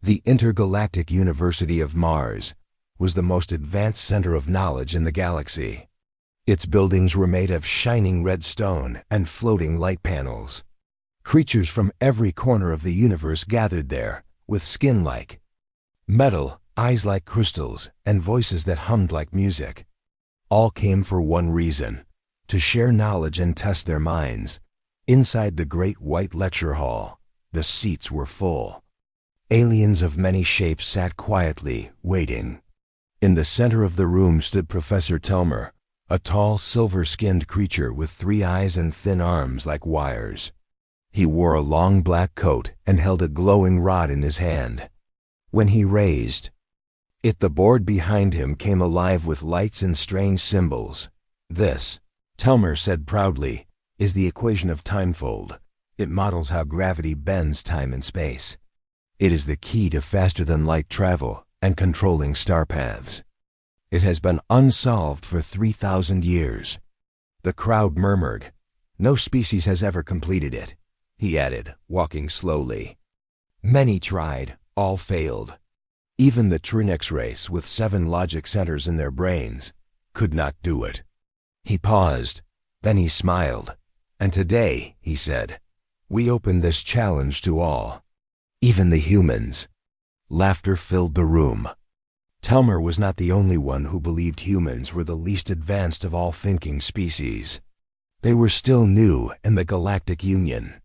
The Intergalactic University of Mars was the most advanced center of knowledge in the galaxy. Its buildings were made of shining red stone and floating light panels. Creatures from every corner of the universe gathered there, with skin like metal, eyes like crystals, and voices that hummed like music. All came for one reason: to share knowledge and test their minds. Inside the great white lecture hall, the seats were full. Aliens of many shapes sat quietly, waiting. In the center of the room stood Professor Telmer, a tall, silver-skinned creature with 3 eyes and thin arms like wires. He wore a long black coat and held a glowing rod in his hand. When he raised it, the board behind him came alive with lights and strange symbols. "This," Telmer said proudly, "is the equation of timefold. It models how gravity bends time and space. It is the key to faster-than-light travel and controlling star paths. It has been unsolved for 3,000 years. The crowd murmured. "No species has ever completed it," he added, walking slowly. "Many tried, all failed. Even the Trinex race, with 7 logic centers in their brains, could not do it." He paused, then he smiled. "And today," he said, "we open this challenge to all. Even the humans." Laughter filled the room. Telmer was not the only one who believed humans were the least advanced of all thinking species. They were still new in the Galactic Union.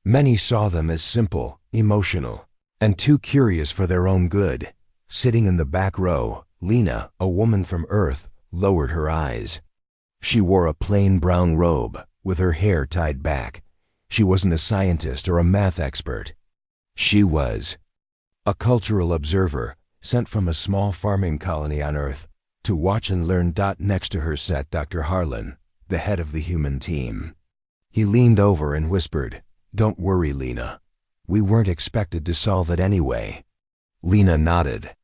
Many saw them as simple, emotional, and too curious for their own good. Sitting in the back row, Lena, a woman from Earth, lowered her eyes. She wore a plain brown robe, with her hair tied back. She wasn't a scientist or a math expert. She was a cultural observer sent from a small farming colony on Earth to watch and learn. Next to her sat Dr. Harlan, the head of the human team. He leaned over and whispered, "Don't worry, Lena. We weren't expected to solve it anyway." Lena nodded.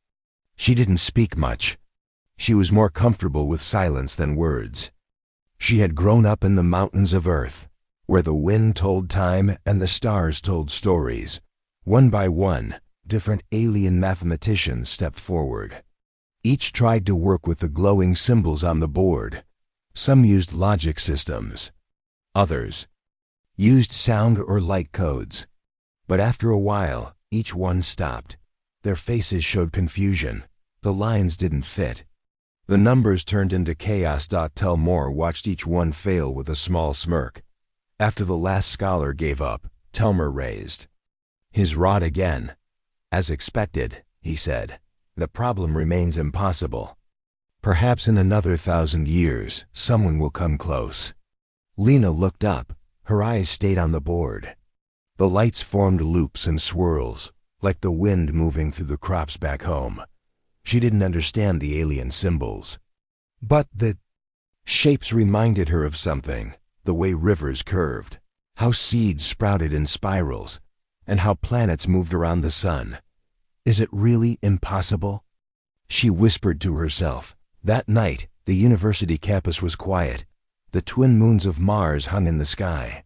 She didn't speak much. She was more comfortable with silence than words. She had grown up in the mountains of Earth, where the wind told time and the stars told stories. One by one, different alien mathematicians stepped forward. Each tried to work with the glowing symbols on the board. Some used logic systems. Others used sound or light codes. But after a while, each one stopped. Their faces showed confusion. The lines didn't fit. The numbers turned into chaos. Telmer watched each one fail with a small smirk. After the last scholar gave up, Telmer raised his rod again. "As expected," he said, "the problem remains impossible. Perhaps in another 1,000 years, someone will come close." Lena looked up. Her eyes stayed on the board. The lights formed loops and swirls, like the wind moving through the crops back home. She didn't understand the alien symbols, but the shapes reminded her of something: the way rivers curved, how seeds sprouted in spirals, and how planets moved around the sun. "Is it really impossible?" she whispered to herself. That night, the university campus was quiet. The twin moons of Mars hung in the sky.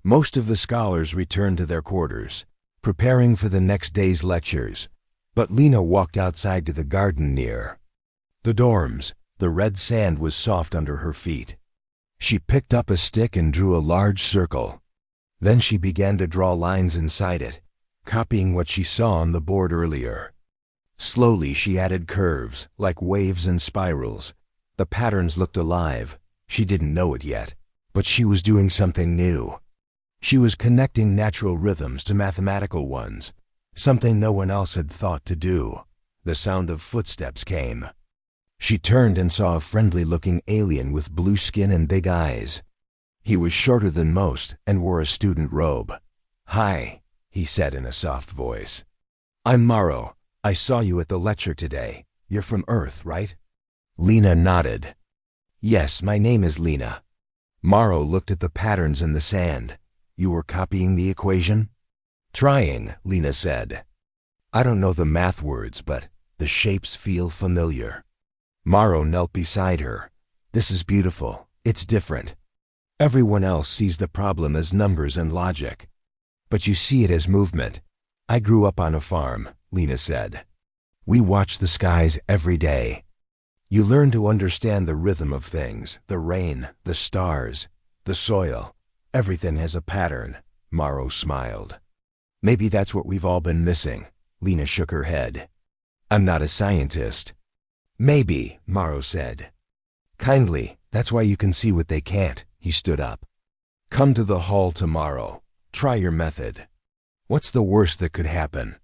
Most of the scholars returned to their quarters, preparing for the next day's lectures. But Lena walked outside to the garden near the dorms. The red sand was soft under her feet. She picked up a stick and drew a large circle. Then she began to draw lines inside it, copying what she saw on the board earlier. Slowly she added curves, like waves and spirals. The patterns looked alive. She didn't know it yet, but she was doing something new. She was connecting natural rhythms to mathematical ones, something no one else had thought to do. The sound of footsteps came. She turned and saw a friendly-looking alien with blue skin and big eyes. He was shorter than most and wore a student robe. "Hi," he said in a soft voice. "I'm Morrow. I saw you at the lecture today. You're from Earth, right?" Lena nodded. "Yes, my name is Lena." Morrow looked at the patterns in the sand. "You were copying the equation?" "Trying," Lena said. "I don't know the math words, but the shapes feel familiar." Morrow knelt beside her. "This is beautiful. It's different. Everyone else sees the problem as numbers and logic, but you see it as movement. I grew up on a farm. Lena said. "We watch the skies every day. You learn to understand the rhythm of things, the rain, the stars, the soil. Everything has a pattern." Morrow smiled. "Maybe that's what we've all been missing." Lena shook her head. "I'm not a scientist." "Maybe," Morrow said. "Kindly, that's why you can see what they can't." He stood up. "Come to the hall tomorrow. Try your method." "What's the worst that could happen?"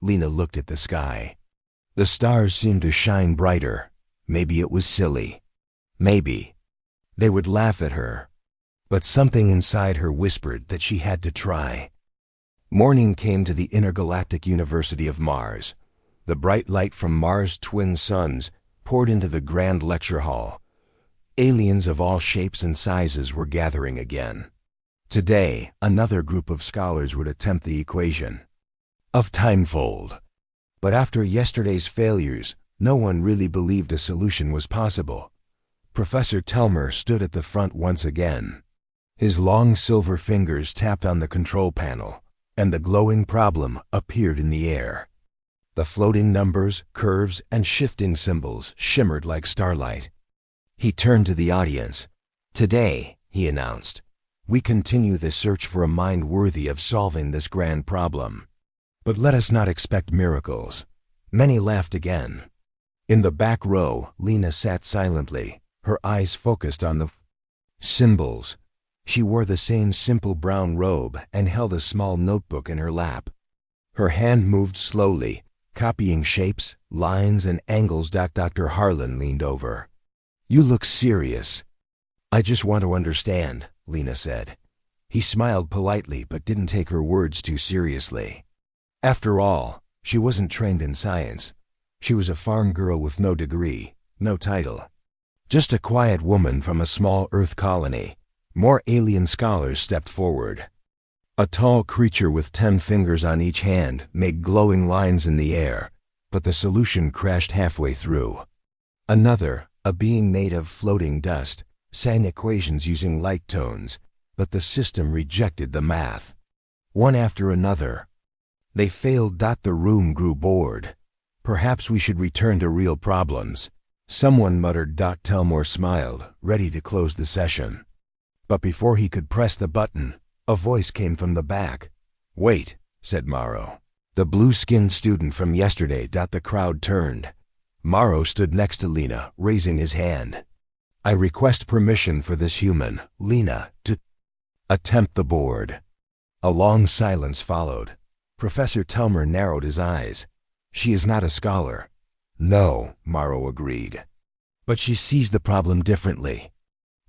Lena looked at the sky. The stars seemed to shine brighter. Maybe it was silly. Maybe. They would laugh at her. But something inside her whispered that she had to try. Morning came to the intergalactic University of Mars. The bright light from Mars' twin suns poured into the grand lecture hall. Aliens of all shapes and sizes were gathering again. Today, another group of scholars would attempt the equation of timefold. But after yesterday's failures, no one really believed a solution was possible. Professor Telmer stood at the front once again. His long silver fingers tapped on the control panel, and the glowing problem appeared in the air. The floating numbers, curves, and shifting symbols shimmered like starlight. He turned to the audience. "Today," he announced, "we continue the search for a mind worthy of solving this grand problem. But let us not expect miracles." Many laughed again. In the back row, Lena sat silently, her eyes focused on the symbols. She wore the same simple brown robe and held a small notebook in her lap. Her hand moved slowly, copying shapes, lines, and angles. Dr. Harlan leaned over. "You look serious." "I just want to understand," Lena said. He smiled politely but didn't take her words too seriously. After all, she wasn't trained in science. She was a farm girl with no degree, no title. Just a quiet woman from a small Earth colony. More alien scholars stepped forward. A tall creature with 10 fingers on each hand made glowing lines in the air, but the solution crashed halfway through. Another, a being made of floating dust, sang equations using light tones, but the system rejected the math. One after another. They failed. The room grew bored. "Perhaps we should return to real problems," someone muttered. Telmer smiled, ready to close the session. But before he could press the button, a voice came from the back. "Wait," said Morrow. "The blue-skinned student from yesterday." The crowd turned. Morrow stood next to Lena, raising his hand. "I request permission for this human, Lena, to attempt the board." A long silence followed. Professor Telmer narrowed his eyes. "She is not a scholar." "No," Morrow agreed. "But she sees the problem differently."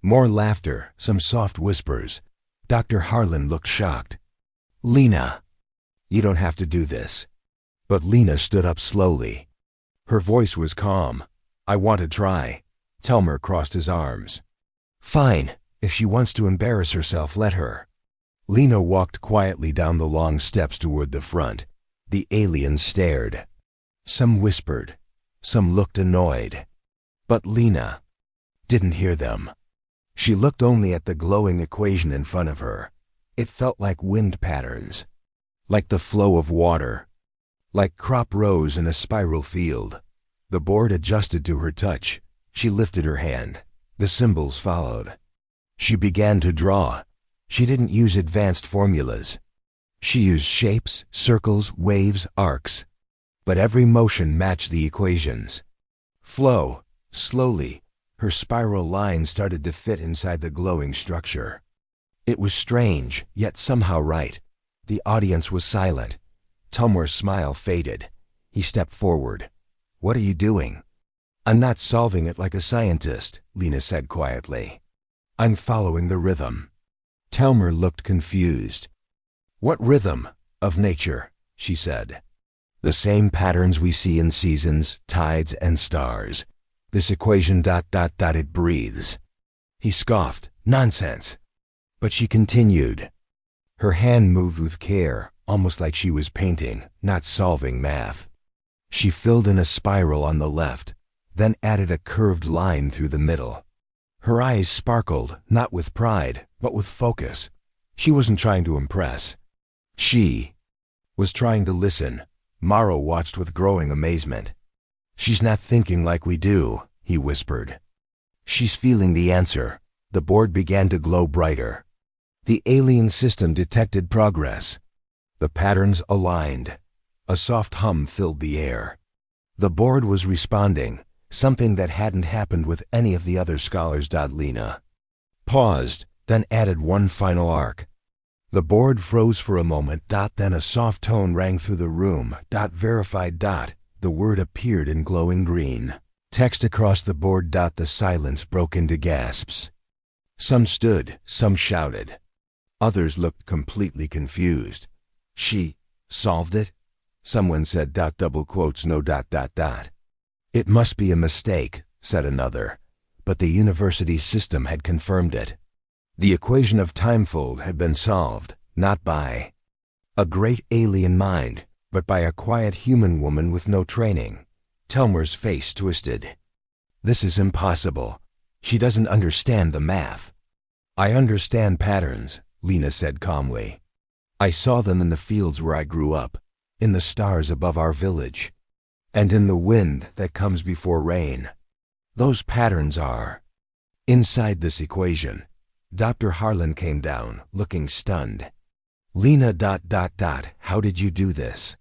More laughter, some soft whispers. Dr. Harlan looked shocked. "Lena, you don't have to do this." But Lena stood up slowly. Her voice was calm. "I want to try." Telmer crossed his arms. "Fine. If she wants to embarrass herself, let her." Lena walked quietly down the long steps toward the front. The aliens stared. Some whispered. Some looked annoyed. But Lena didn't hear them. She looked only at the glowing equation in front of her. It felt like wind patterns, like the flow of water, like crop rows in a spiral field. The board adjusted to her touch. She lifted her hand. The symbols followed. She began to draw. She didn't use advanced formulas. She used shapes, circles, waves, arcs. But every motion matched the equations. Flow, slowly, her spiral lines started to fit inside the glowing structure. It was strange, yet somehow right. The audience was silent. Telmer's smile faded. He stepped forward. "What are you doing?" "I'm not solving it like a scientist," Lena said quietly. "I'm following the rhythm." Telmer looked confused. "What rhythm?" "Of nature," she said. "The same patterns we see in seasons, tides, and stars. This equation ... it breathes." He scoffed. "Nonsense." But she continued. Her hand moved with care, almost like she was painting, not solving math. She filled in a spiral on the left, then added a curved line through the middle. Her eyes sparkled, not with pride, but with focus. She wasn't trying to impress. She was trying to listen. Morrow watched with growing amazement. "She's not thinking like we do," he whispered. "She's feeling the answer." The board began to glow brighter. The alien system detected progress. The patterns aligned. A soft hum filled the air. The board was responding, something that hadn't happened with any of the other scholars. Lena paused, then added one final arc. The board froze for a moment. Then a soft tone rang through the room. Verified. The word appeared in glowing green. Text across the board. The silence broke into gasps. Some stood, some shouted. Others looked completely confused. "She solved it?" someone said. Double quotes, no. "It must be a mistake," said another. But the university system had confirmed it. The equation of timefold had been solved, not by a great alien mind, but by a quiet human woman with no training. Telmer's face twisted. "This is impossible. She doesn't understand the math." "I understand patterns," Lena said calmly. "I saw them in the fields where I grew up, in the stars above our village, and in the wind that comes before rain. Those patterns are inside this equation." Dr. Harlan came down, looking stunned. "Lena... how did you do this?"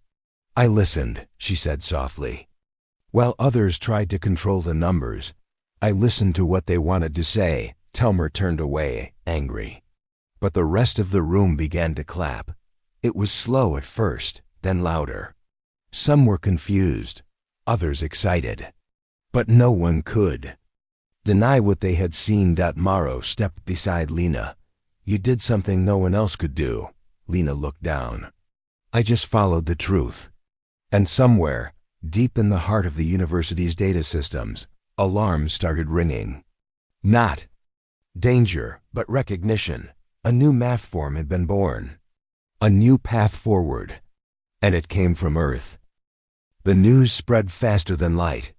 "I listened," she said softly. "While others tried to control the numbers, I listened to what they wanted to say." Telmer turned away, angry. But the rest of the room began to clap. It was slow at first, then louder. Some were confused, others excited. But no one could deny what they had seen. Morrow stepped beside Lena. "You did something no one else could do." Lena looked down. "I just followed the truth." And somewhere, deep in the heart of the university's data systems, alarms started ringing. Not danger, but recognition. A new math form had been born. A new path forward. And it came from Earth. The news spread faster than light.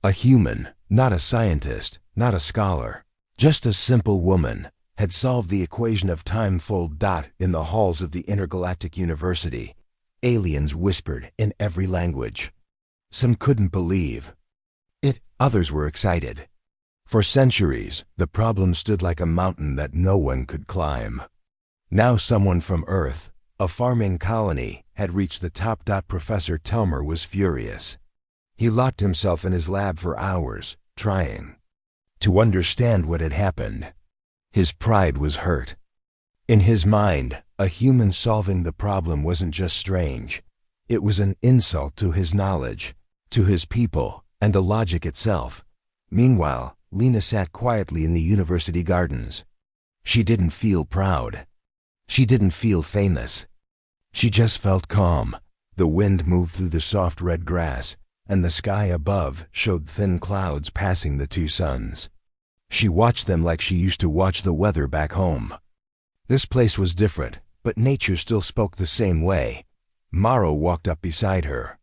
A human, not a scientist, not a scholar, just a simple woman, had solved the equation of timefold. In the halls of the intergalactic university, aliens whispered in every language. Some couldn't believe it, others were excited. For centuries, the problem stood like a mountain that no one could climb. Now someone from Earth, a farming colony, had reached the top. Professor Telmer was furious. He locked himself in his lab for hours, trying to understand what had happened. His pride was hurt. In his mind, a human solving the problem wasn't just strange. It was an insult to his knowledge, to his people, and the logic itself. Meanwhile, Lena sat quietly in the university gardens. She didn't feel proud. She didn't feel famous. She just felt calm. The wind moved through the soft red grass, and the sky above showed thin clouds passing the two suns. She watched them like she used to watch the weather back home. This place was different, but nature still spoke the same way. Morrow walked up beside her.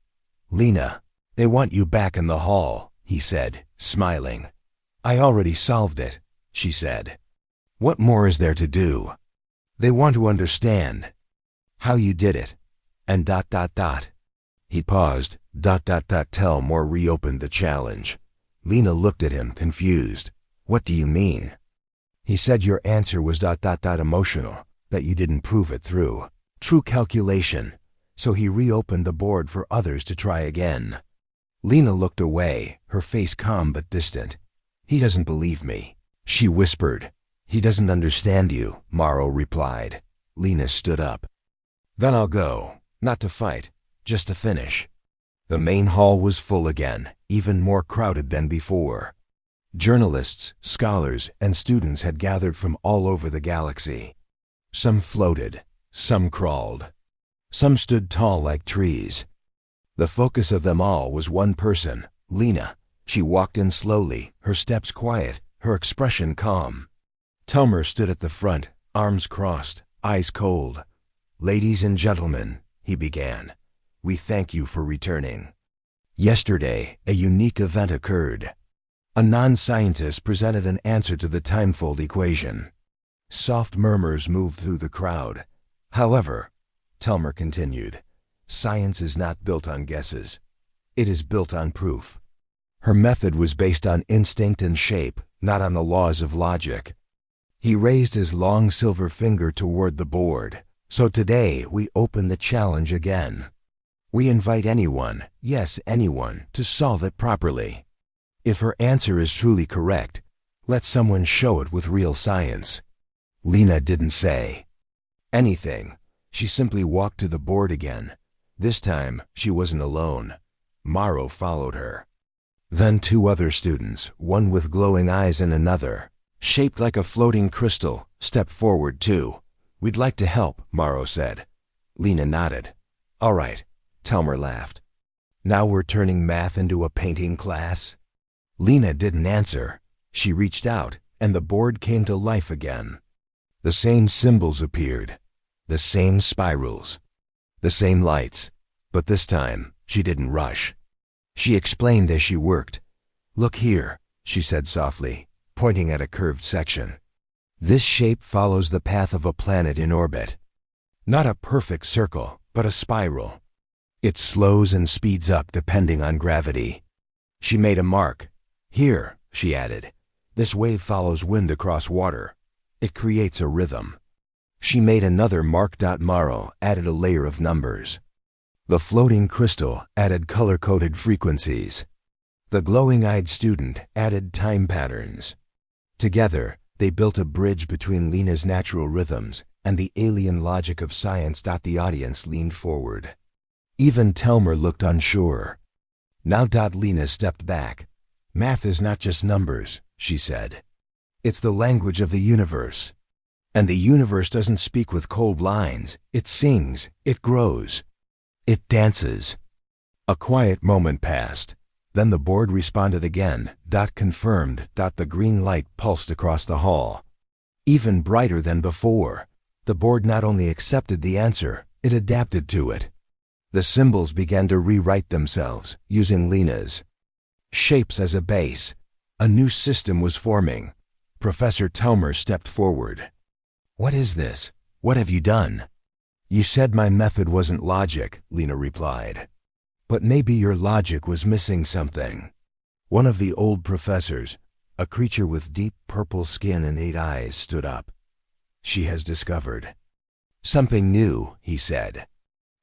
"Lena, they want you back in the hall," he said, smiling. "I already solved it," she said. "What more is there to do? They want to understand how you did it." And ... He paused. ... Telmer reopened the challenge. Lena looked at him, confused. "What do you mean?" He said your answer was ... emotional, that you didn't prove it through true calculation. So he reopened the board for others to try again. Lena looked away, her face calm but distant. "He doesn't believe me," she whispered. "He doesn't understand you," Morrow replied. Lena stood up. "Then I'll go, not to fight, just to finish." The main hall was full again, even more crowded than before. Journalists, scholars, and students had gathered from all over the galaxy. Some floated, some crawled, some stood tall like trees. The focus of them all was one person, Lena. She walked in slowly, her steps quiet, her expression calm. Telmer stood at the front, arms crossed, eyes cold. "Ladies and gentlemen," he began, "we thank you for returning. Yesterday, a unique event occurred. A non-scientist presented an answer to the timefold equation." Soft murmurs moved through the crowd. "However," Telmer continued, Science is not built on guesses. It is built on proof. Her method was based on instinct and shape, not on the laws of logic. He raised his long silver finger toward the board. So today we open the challenge again. We invite anyone, yes, anyone, to solve it properly. If her answer is truly correct, let someone show it with real science. Lena didn't say anything. She simply walked to the board again. This time, she wasn't alone. Morrow followed her. Then two other students, one with glowing eyes and another, shaped like a floating crystal, stepped forward too. "We'd like to help," Morrow said. Lena nodded. "All right," Telmer laughed. "Now we're turning math into a painting class?" Lena didn't answer. She reached out, and the board came to life again. The same symbols appeared, the same spirals, the same lights, but this time she didn't rush. She explained as she worked. "Look here," she said softly, pointing at a curved section. "This shape follows the path of a planet in orbit. Not a perfect circle, but a spiral. It slows and speeds up depending on gravity." She made a mark. "Here," she added, "this wave follows wind across water. It creates a rhythm." She made another mark. Morrow added a layer of numbers. The floating crystal added color-coded frequencies. The glowing-eyed student added time patterns. Together, they built a bridge between Lena's natural rhythms and the alien logic of science. The audience leaned forward. Even Telmer looked unsure. Now Lena stepped back. "Math is not just numbers," she said. "It's the language of the universe. And the universe doesn't speak with cold lines. It sings, it grows, it dances." A quiet moment passed. Then the board responded again. Confirmed. The green light pulsed across the hall. Even brighter than before. The board not only accepted the answer, it adapted to it. The symbols began to rewrite themselves, using Lena's shapes as a base. A new system was forming. Professor Telmer stepped forward. "What is this? What have you done?" "You said my method wasn't logic," Lena replied. "But maybe your logic was missing something." One of the old professors, a creature with deep purple skin and 8 eyes, stood up. "She has discovered something new," he said.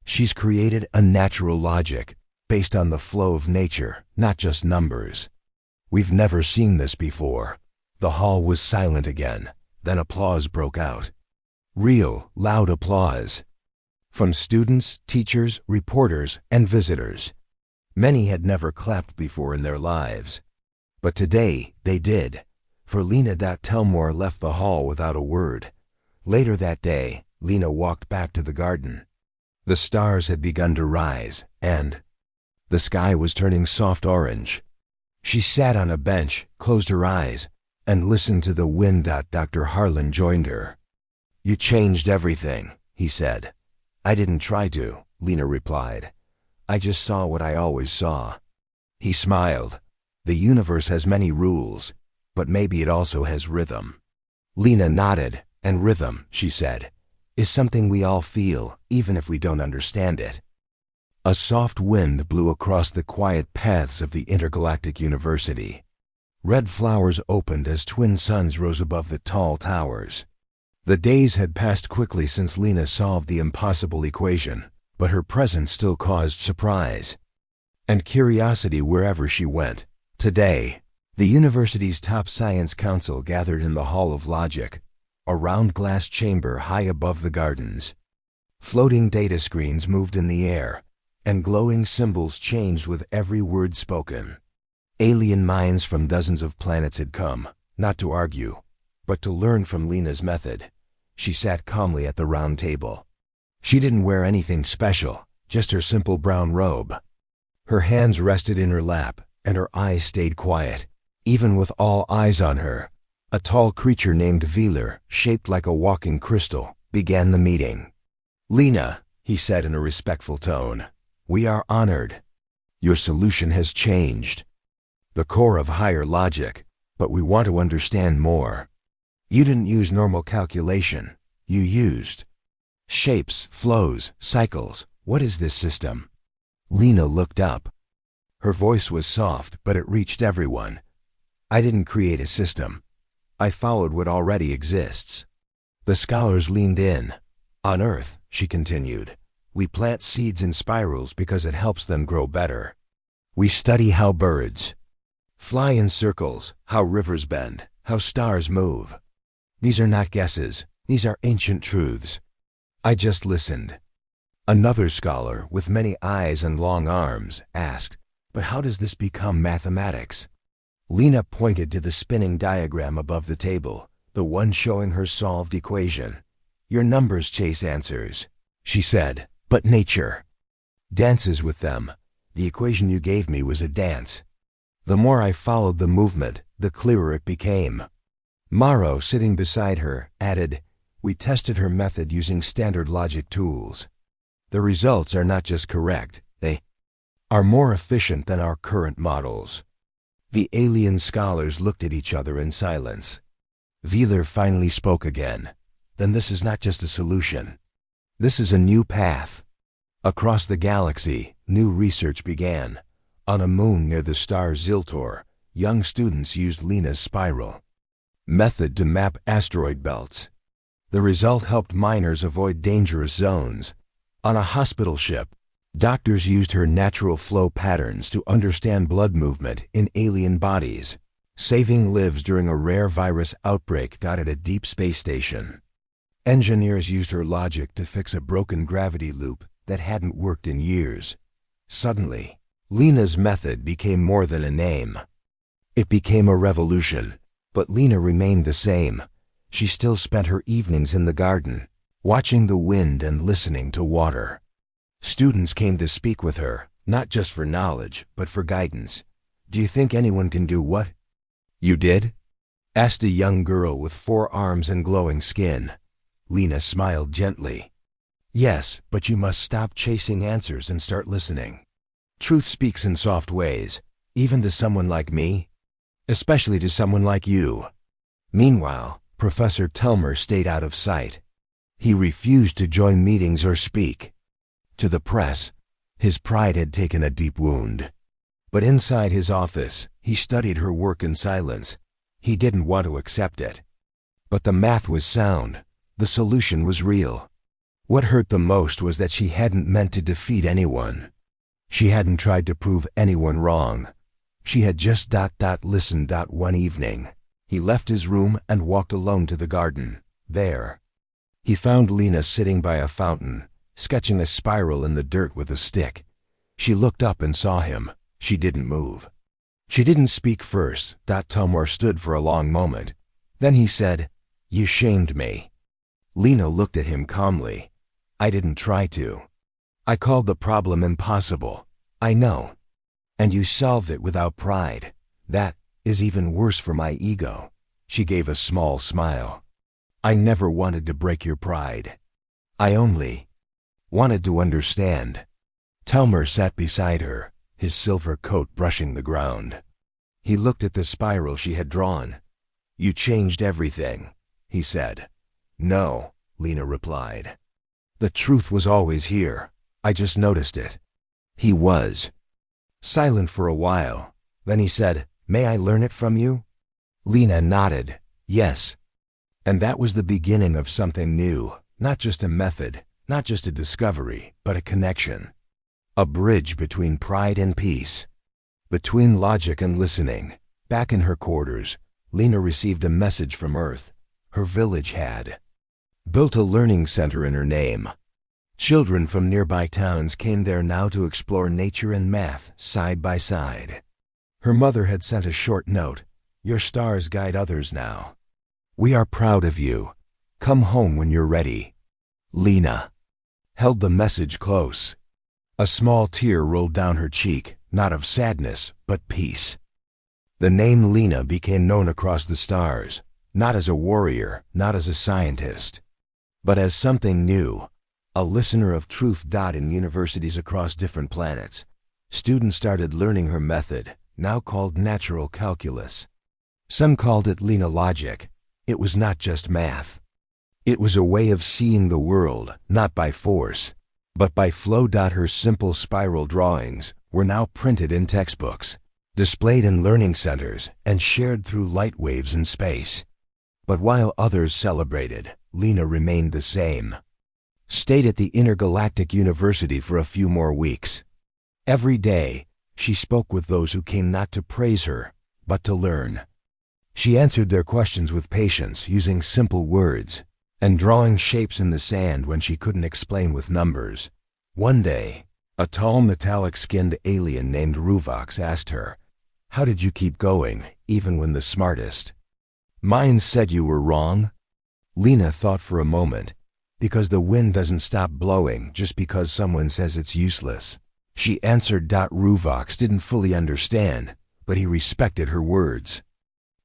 "She's created a natural logic, based on the flow of nature, not just numbers. We've never seen this before." The hall was silent again. Then applause broke out. Real, loud applause. From students, teachers, reporters, and visitors. Many had never clapped before in their lives. But today, they did. For Lena. Telmer left the hall without a word. Later that day, Lena walked back to the garden. The stars had begun to rise, and the sky was turning soft orange. She sat on a bench, closed her eyes, and listened to the wind. Dr. Harlan joined her. "You changed everything," he said. "I didn't try to," Lena replied. "I just saw what I always saw." He smiled. "The universe has many rules, but maybe it also has rhythm." Lena nodded. "And rhythm," she said, "is something we all feel, even if we don't understand it." A soft wind blew across the quiet paths of the intergalactic university. Red flowers opened as twin suns rose above the tall towers. The days had passed quickly since Lena solved the impossible equation, but her presence still caused surprise and curiosity wherever she went. Today, the university's top science council gathered in the Hall of Logic, a round glass chamber high above the gardens. Floating data screens moved in the air, and glowing symbols changed with every word spoken. Alien minds from dozens of planets had come, not to argue, but to learn from Lena's method. She sat calmly at the round table. She didn't wear anything special, just her simple brown robe. Her hands rested in her lap, and her eyes stayed quiet. Even with all eyes on her, a tall creature named Veeler, shaped like a walking crystal, began the meeting. "Lena," he said in a respectful tone, "we are honored. Your solution has changed the core of higher logic, but we want to understand more. You didn't use normal calculation. You used shapes, flows, cycles, What is this system? Lena looked up. Her voice was soft, but it reached everyone. I didn't create a system. I followed what already exists. The scholars leaned in. On Earth, she continued, we plant seeds in spirals because it helps them grow better. We study how birds fly in circles, how rivers bend, how stars move. These are not guesses. These are ancient truths. I just listened. Another scholar, with many eyes and long arms, asked, but how does this become mathematics? Lena pointed to the spinning diagram above the table, the one showing her solved equation. Your numbers chase answers, she said, but nature dances with them. The equation you gave me was a dance. The more I followed the movement, the clearer it became. Morrow, sitting beside her, added, we tested her method using standard logic tools. The results are not just correct, they are more efficient than our current models. The alien scholars looked at each other in silence. Wheeler finally spoke again. Then this is not just a solution. This is a new path. Across the galaxy, new research began. On a moon near the star Ziltor, young students used Lena's spiral method to map asteroid belts. The result helped miners avoid dangerous zones. On a hospital ship, doctors used her natural flow patterns to understand blood movement in alien bodies, saving lives during a rare virus outbreak at a deep space station. Engineers used her logic to fix a broken gravity loop that hadn't worked in years. Suddenly, Lena's method became more than a name. It became a revolution, but Lena remained the same. She still spent her evenings in the garden, watching the wind and listening to water. Students came to speak with her, not just for knowledge, but for guidance. Do you think anyone can do what you did? Asked a young girl with 4 arms and glowing skin. Lena smiled gently. Yes, but you must stop chasing answers and start listening. Truth speaks in soft ways, even to someone like me, especially to someone like you. Meanwhile, Professor Telmer stayed out of sight. He refused to join meetings or speak to the press. His pride had taken a deep wound. But inside his office, he studied her work in silence. He didn't want to accept it. But the math was sound. The solution was real. What hurt the most was that she hadn't meant to defeat anyone. She hadn't tried to prove anyone wrong. She had just listened. One evening, he left his room and walked alone to the garden. There, he found Lena sitting by a fountain, sketching a spiral in the dirt with a stick. She looked up and saw him. She didn't move. She didn't speak first. Telmore stood for a long moment. Then he said, "You shamed me." Lena looked at him calmly. "I didn't try to. I called the problem impossible. I know. And you solved it without pride. That is even worse for my ego." She gave a small smile. "I never wanted to break your pride. I only wanted to understand." Telmer sat beside her, his silver coat brushing the ground. He looked at the spiral she had drawn. "You changed everything," he said. "No," Lena replied. "The truth was always here. I just noticed it." He was silent for a while. Then he said, "May I learn it from you?" Lena nodded, "Yes." And that was the beginning of something new. Not just a method, not just a discovery, but a connection. A bridge between pride and peace. Between logic and listening. Back in her quarters, Lena received a message from Earth. Her village had built a learning center in her name. Children from nearby towns came there now to explore nature and math side by side. Her mother had sent a short note. "Your stars guide others now. We are proud of you. Come home when you're ready." Lena held the message close. A small tear rolled down her cheek, not of sadness, but peace. The name Lena became known across the stars, not as a warrior, not as a scientist, but as something new, a listener of truth. In universities across different planets, students started learning her method, now called natural calculus. Some called it Lena logic. It was not just math. It was a way of seeing the world, not by force, But by flow. Her simple spiral drawings were now printed in textbooks, displayed in learning centers, and shared through light waves in space. But while others celebrated, Lena remained the same. Stayed at the intergalactic university for a few more weeks. Every day, she spoke with those who came not to praise her, but to learn. She answered their questions with patience, using simple words, and drawing shapes in the sand when she couldn't explain with numbers. One day, a tall metallic-skinned alien named Ruvox asked her, "How did you keep going, even when the smartest?" "Mine said you were wrong." Lena thought for a moment, because the wind doesn't stop blowing just because someone says it's useless. She answered. Ruvox didn't fully understand, but he respected her words.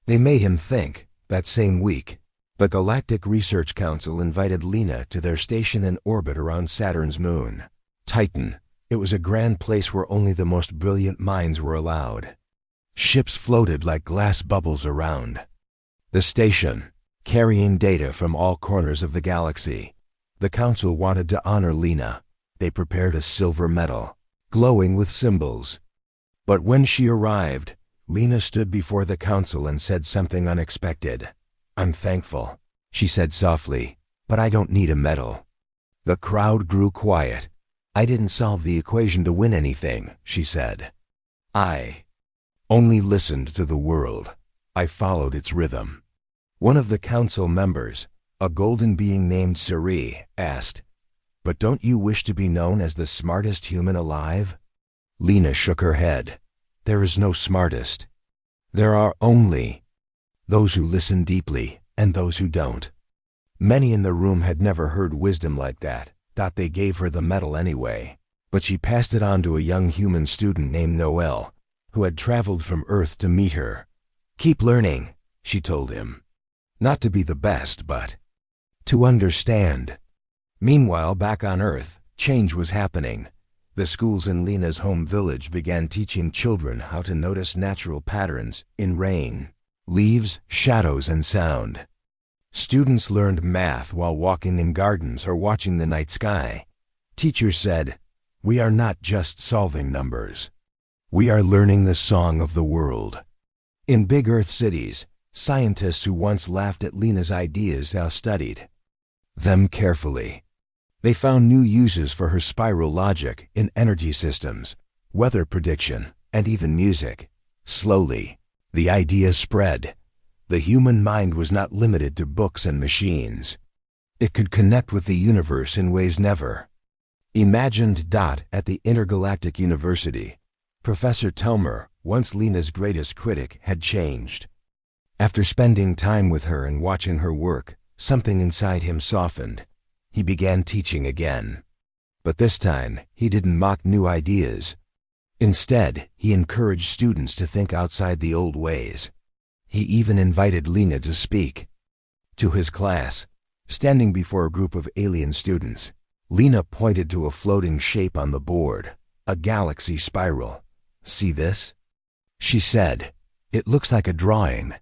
They made him think. That same week, the Galactic Research Council invited Lena to their station in orbit around Saturn's moon, Titan. It was a grand place where only the most brilliant minds were allowed. Ships floated like glass bubbles around the station, carrying data from all corners of the galaxy. The council wanted to honor Lena. They prepared a silver medal, glowing with symbols. But when she arrived, Lena stood before the council and said something unexpected. "I'm thankful," she said softly, "but I don't need a medal." The crowd grew quiet. "I didn't solve the equation to win anything," she said. "I only listened to the world. I followed its rhythm." One of the council members, a golden being named Siri, asked, "But don't you wish to be known as the smartest human alive?" Lena shook her head. "There is no smartest. There are only those who listen deeply and those who don't." Many in the room had never heard wisdom like that. They gave her the medal anyway. But she passed it on to a young human student named Noel, who had traveled from Earth to meet her. "Keep learning," she told him. "Not to be the best, but to understand." Meanwhile, back on Earth, change was happening. The schools in Lena's home village began teaching children how to notice natural patterns in rain, leaves, shadows, and sound. Students learned math while walking in gardens or watching the night sky. Teachers said, "We are not just solving numbers. We are learning the song of the world." In big Earth cities, scientists who once laughed at Lena's ideas now studied them carefully. They found new uses for her spiral logic in energy systems, weather prediction, and even music. Slowly, the idea spread. The human mind was not limited to books and machines. It could connect with the universe in ways never imagined. At the Intergalactic University, Professor Telmer, once Lena's greatest critic, had changed. After spending time with her and watching her work, something inside him softened. He began teaching again. But this time, he didn't mock new ideas. Instead, he encouraged students to think outside the old ways. He even invited Lena to speak to his class. Standing before a group of alien students, Lena pointed to a floating shape on the board, a galaxy spiral. "See this?" she said. "It looks like a drawing,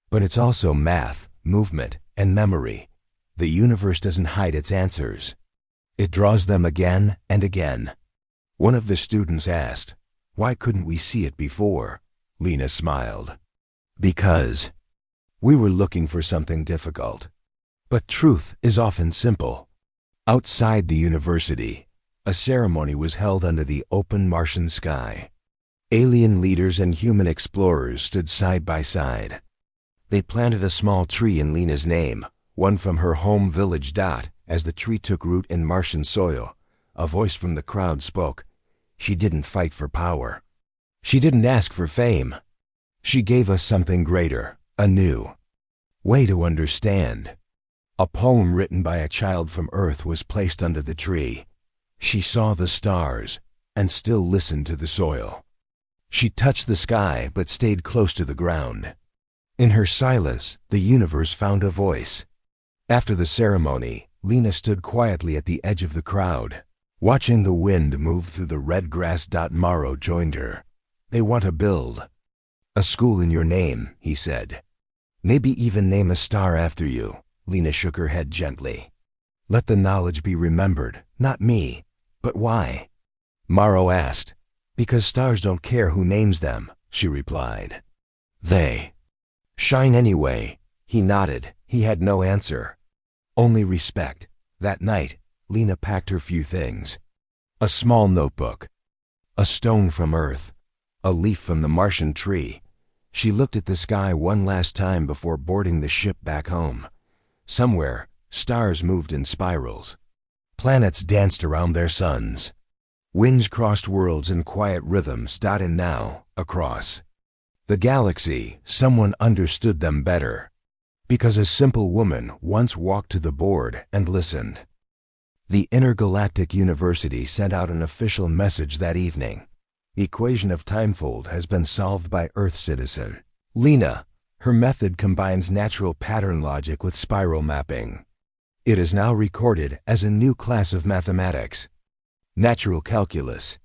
but it's also math, movement, and memory. The universe doesn't hide its answers. It draws them again and again." One of the students asked, "Why couldn't we see it before?" Lena smiled. "Because we were looking for something difficult. But truth is often simple." Outside the university, a ceremony was held under the open Martian sky. Alien leaders and human explorers stood side by side. They planted a small tree in Lena's name, one from her home village. As the tree took root in Martian soil, a voice from the crowd spoke. She didn't fight for power. She didn't ask for fame. She gave us something greater, a new way to understand. A poem written by a child from Earth was placed under the tree. She saw the stars and still listened to the soil. She touched the sky but stayed close to the ground. In her silence, the universe found a voice. After the ceremony, Lena stood quietly at the edge of the crowd, watching the wind move through the red grass. Morrow joined her. "They want to build a school in your name," he said. "Maybe even name a star after you." Lena shook her head gently. "Let the knowledge be remembered, not me. But why? Morrow asked. Because stars don't care who names them, she replied. They shine anyway. He nodded. He had no answer. Only respect. That night, Lena packed her few things. A small notebook. A stone from Earth. A leaf from the Martian tree. She looked at the sky one last time before boarding the ship back home. Somewhere, stars moved in spirals. Planets danced around their suns. Winds crossed worlds in quiet rhythms, dotted now, across the galaxy. Someone understood them better. Because a simple woman once walked to the board and listened. The Intergalactic University sent out an official message that evening. Equation of timefold has been solved by Earth citizen Lena. Her method combines natural pattern logic with spiral mapping. It is now recorded as a new class of mathematics. Natural calculus.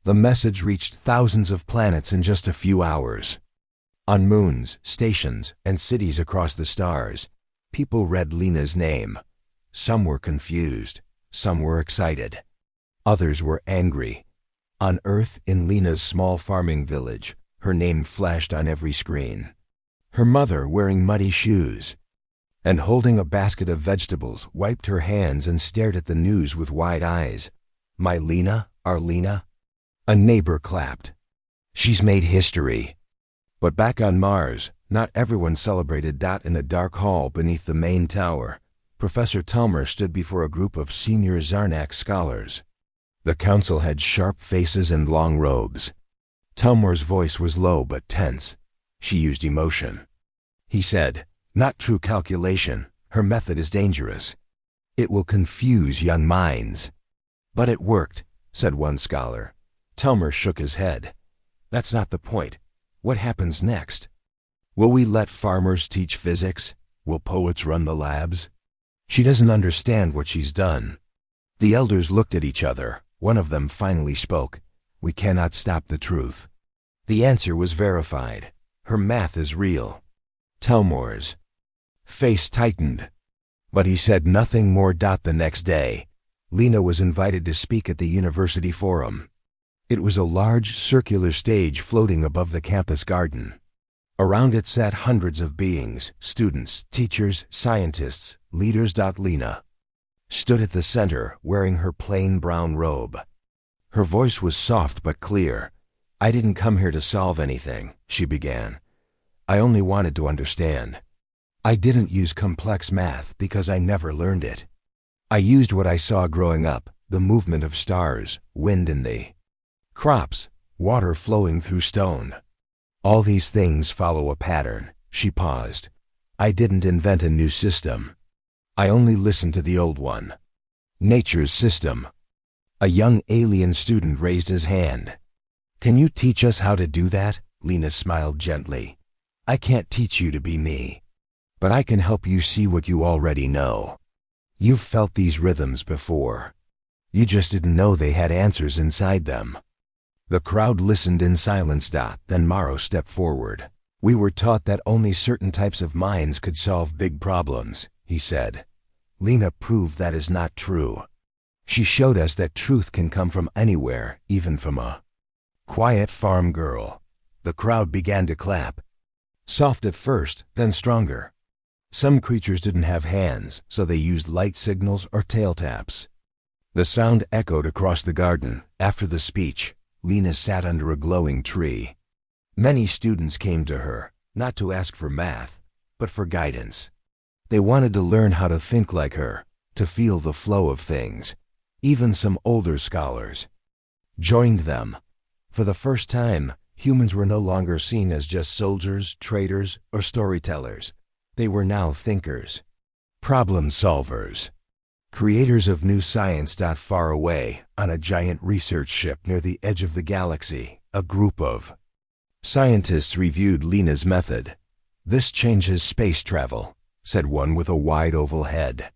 The message reached thousands of planets in just a few hours. On moons, stations, and cities across the stars, people read Lena's name. Some were confused. Some were excited. Others were angry. On Earth, in Lena's small farming village, her name flashed on every screen. Her mother, wearing muddy shoes and holding a basket of vegetables, wiped her hands and stared at the news with wide eyes. My Lena, our Lena? A neighbor clapped. She's made history. But back on Mars, not everyone celebrated. In a dark hall beneath the main tower, Professor Talmer stood before a group of senior Zarnak scholars. The council had sharp faces and long robes. Talmer's voice was low but tense. She used emotion. He said, "Not true calculation. Her method is dangerous. It will confuse young minds." "But it worked," said one scholar. Talmer shook his head. "That's not the point. What happens next? Will we let farmers teach physics? Will poets run the labs?" "She doesn't understand what she's done." The elders looked at each other. One of them finally spoke. "We cannot stop the truth." The answer was verified. Her math is real. Talmer's face tightened. But he said nothing more. The next day, Lena was invited to speak at the university forum. It was a large circular stage floating above the campus garden. Around it sat hundreds of beings, students, teachers, scientists, leaders. Lena stood at the center, wearing her plain brown robe. Her voice was soft but clear. "I didn't come here to solve anything," she began. "I only wanted to understand. I didn't use complex math because I never learned it. I used what I saw growing up, the movement of stars, wind in the crops, water flowing through stone. All these things follow a pattern." She paused. "I didn't invent a new system. I only listened to the old one. Nature's system." A young alien student raised his hand. "Can you teach us how to do that?" Lena smiled gently. "I can't teach you to be me, but I can help you see what you already know. You've felt these rhythms before. You just didn't know they had answers inside them." The crowd listened in silence. Then Morrow stepped forward. "We were taught that only certain types of minds could solve big problems," he said. Lena proved that is not true. She showed us that truth can come from anywhere, even from a quiet farm girl. The crowd began to clap. Soft at first, then stronger. Some creatures didn't have hands, so they used light signals or tail taps. The sound echoed across the garden. After the speech, Lena sat under a glowing tree. Many students came to her, not to ask for math, but for guidance. They wanted to learn how to think like her, to feel the flow of things. Even some older scholars joined them. For the first time, humans were no longer seen as just soldiers, traders, or storytellers. They were now thinkers, problem solvers, creators of new science. Far away, on a giant research ship near the edge of the galaxy, a group of scientists reviewed Lena's method. "This changes space travel," said one with a wide oval head.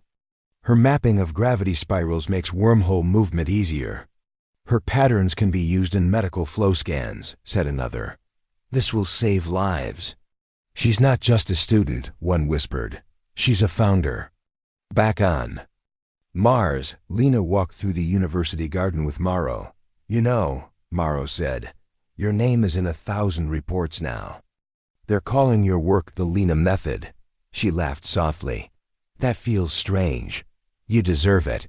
"Her mapping of gravity spirals makes wormhole movement easier. Her patterns can be used in medical flow scans," said another. "This will save lives." "She's not just a student," one whispered. "She's a founder." Back on Mars, Lena walked through the university garden with Morrow. You know, Morrow said, your name is in 1,000 reports now. They're calling your work the Lena method. She laughed softly. That feels strange. You deserve it.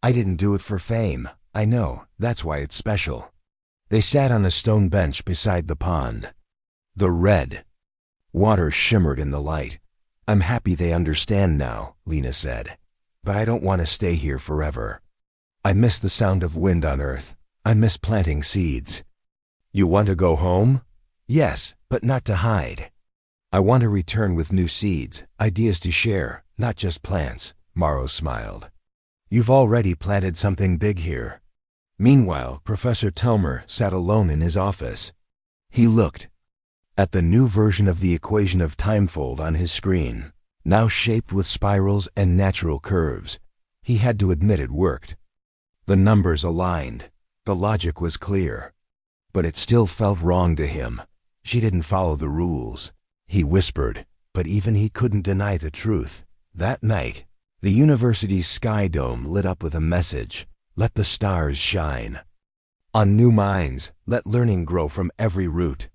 I didn't do it for fame. I know, that's why it's special. They sat on a stone bench beside the pond. The red water shimmered in the light. I'm happy they understand now, Lena said. But I don't want to stay here forever. I miss the sound of wind on Earth. I miss planting seeds. You want to go home? Yes, but not to hide. I want to return with new seeds, ideas to share, not just plants, Morrow smiled. You've already planted something big here. Meanwhile, Professor Telmer sat alone in his office. He looked at the new version of the equation of timefold on his screen, now shaped with spirals and natural curves. He had to admit it worked. The numbers aligned. The logic was clear. But it still felt wrong to him. She didn't follow the rules. He whispered, but even he couldn't deny the truth. That night, the university's sky dome lit up with a message. Let the stars shine. On new minds, let learning grow from every root.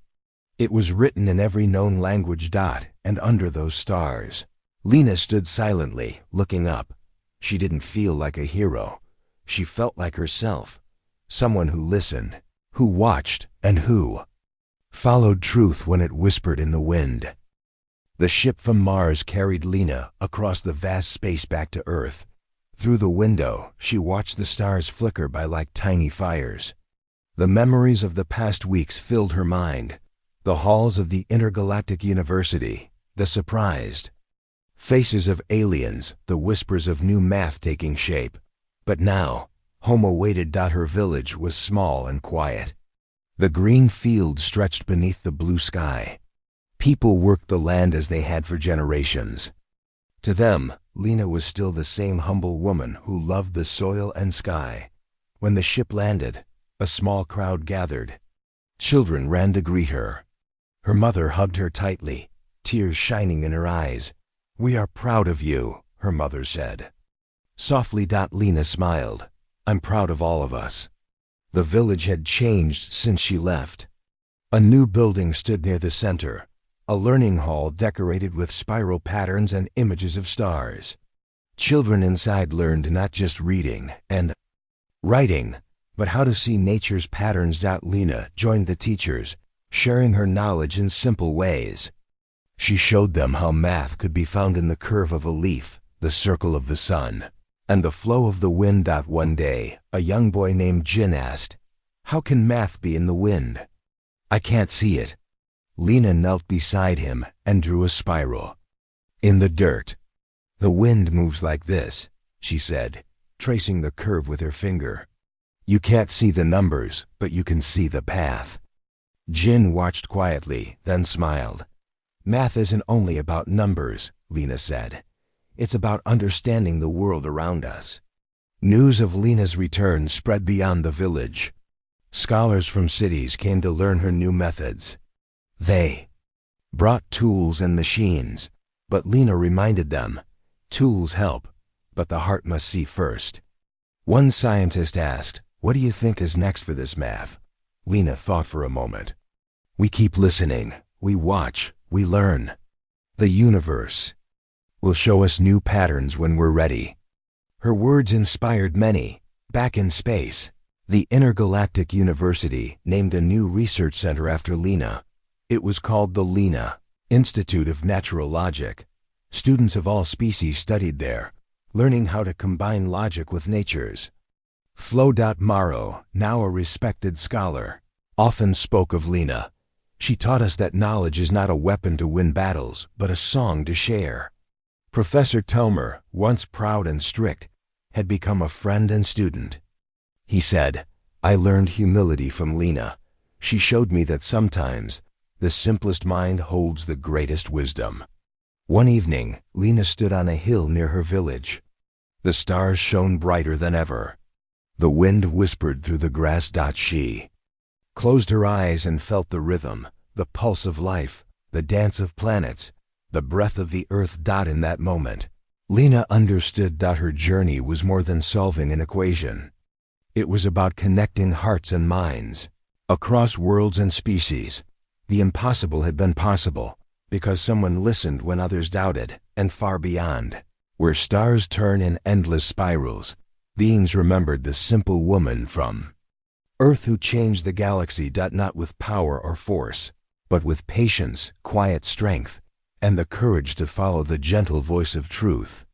It was written in every known language and under those stars. Lena stood silently, looking up. She didn't feel like a hero. She felt like herself. Someone who listened, who watched, and who followed truth when it whispered in the wind. The ship from Mars carried Lena across the vast space back to Earth. Through the window, she watched the stars flicker by like tiny fires. The memories of the past weeks filled her mind. The halls of the intergalactic university, the surprised faces of aliens, the whispers of new math taking shape. But now, home awaited. Her village was small and quiet. The green field stretched beneath the blue sky. People worked the land as they had for generations. To them, Lena was still the same humble woman who loved the soil and sky. When the ship landed, a small crowd gathered. Children ran to greet her. Her mother hugged her tightly, tears shining in her eyes. We are proud of you, her mother said. Softly, Lena smiled. I'm proud of all of us. The village had changed since she left. A new building stood near the center, a learning hall decorated with spiral patterns and images of stars. Children inside learned not just reading and writing, but how to see nature's patterns. Lena joined the teachers, sharing her knowledge in simple ways. She showed them how math could be found in the curve of a leaf, the circle of the sun, and the flow of the wind. One day, a young boy named Jin asked, "How can math be in the wind?" "I can't see it." Lena knelt beside him and drew a spiral. "In the dirt. The wind moves like this," she said, tracing the curve with her finger. "You can't see the numbers, but you can see the path." Jin watched quietly, then smiled. "Math isn't only about numbers," Lena said. "It's about understanding the world around us." News of Lena's return spread beyond the village. Scholars from cities came to learn her new methods. They brought tools and machines, but Lena reminded them, tools help, but the heart must see first. One scientist asked, "What do you think is next for this math?" Lena thought for a moment. "We keep listening, we watch, we learn. The universe will show us new patterns when we're ready." Her words inspired many. Back in space, the Intergalactic University named a new research center after Lena. It was called the Lena Institute of Natural Logic. Students of all species studied there, learning how to combine logic with nature's. Flo. Morrow, now a respected scholar, often spoke of Lena. She taught us that knowledge is not a weapon to win battles, but a song to share. Professor Telmer, once proud and strict, had become a friend and student. He said, "I learned humility from Lena. She showed me that sometimes the simplest mind holds the greatest wisdom." One evening, Lena stood on a hill near her village. The stars shone brighter than ever. The wind whispered through the grass. She closed her eyes and felt the rhythm, the pulse of life, the dance of planets, the breath of the earth. In that moment, Lena understood that her journey was more than solving an equation. It was about connecting hearts and minds. Across worlds and species, the impossible had been possible because someone listened when others doubted, and far beyond, where stars turn in endless spirals, beings remembered the simple woman from Earth who changed the galaxy, not with power or force, but with patience, quiet strength, and the courage to follow the gentle voice of truth.